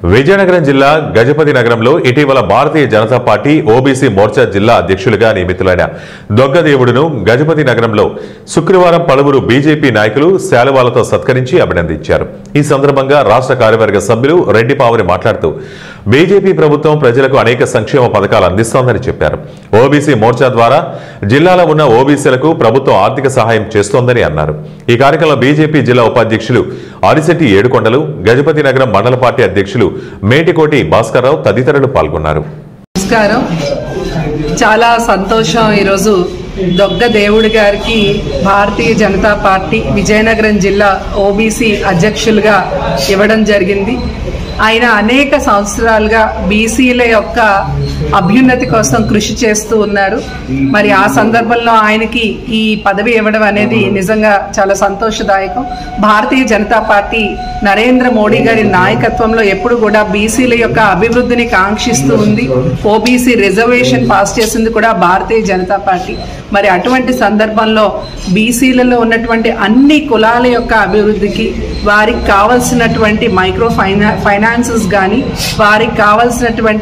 విజయనగరం జిల్లా గజపతి నగరంలో ఇటీవల భారతీయ జనతా పార్టీ ఓబీసీ మోర్చా జిల్లా అధ్యక్షులుగా నియమితులైన దొగ్గదేవుడును గజపతి నగరంలో శుక్రవారం పలువురు బీజేపీ నాయకులు శాలువాలతో సత్కరించి అభినందించారు. ఈ సందర్భంగా రాష్ట్ర కార్యవర్గ సభ్యులు రెడ్డిపావురి మాట్లాడుతూ బీజేపీ ప్రభుత్వం ప్రజలకు అనేక సంక్షేమ పథకాలు అందిస్తోందని చెప్పారు. ఓబీసీ మోర్చా ద్వారా జిల్లాలో ఉన్న ఓబీసీలకు ప్రభుత్వం ఆర్థిక సహాయం చేస్తోందని అన్నారు. ఈ కార్యక్రమంలో బీజేపీ జిల్లా ఉపాధ్యక్షులు అరిశెట్టి ఏడుకొండలు, గజపతి నగరం మండల పార్టీ అధ్యక్షులు మేటికోటి భాస్కర్రావు తదితరులు పాల్గొన్నారు. నమస్కారం. చాలా సంతోషం. ఈరోజు దొగ్గ దేవుడి గారికి భారతీయ జనతా పార్టీ విజయనగరం జిల్లా ఓబీసీ అధ్యక్షులుగా ఇవ్వడం జరిగింది. ఆయన అనేక సంవత్సరాలుగా బీసీల యొక్క అభ్యున్నతి కోసం కృషి చేస్తూ ఉన్నారు. మరి ఆ సందర్భంలో ఆయనకి ఈ పదవి ఇవ్వడం అనేది నిజంగా చాలా సంతోషదాయకం. భారతీయ జనతా పార్టీ నరేంద్ర మోడీ గారి నాయకత్వంలో ఎప్పుడు కూడా బీసీల యొక్క అభివృద్ధిని కాంక్షిస్తూ ఉంది. ఓబీసీ రిజర్వేషన్ పాస్ చేసింది కూడా భారతీయ జనతా పార్టీ. మరి అటువంటి సందర్భంలో బీసీలలో ఉన్నటువంటి అన్ని కులాల యొక్క అభివృద్ధికి వారికి కావాల్సినటువంటి మైక్రో ఫైనాన్సెస్ కానీ వారికి కావాల్సినటువంటి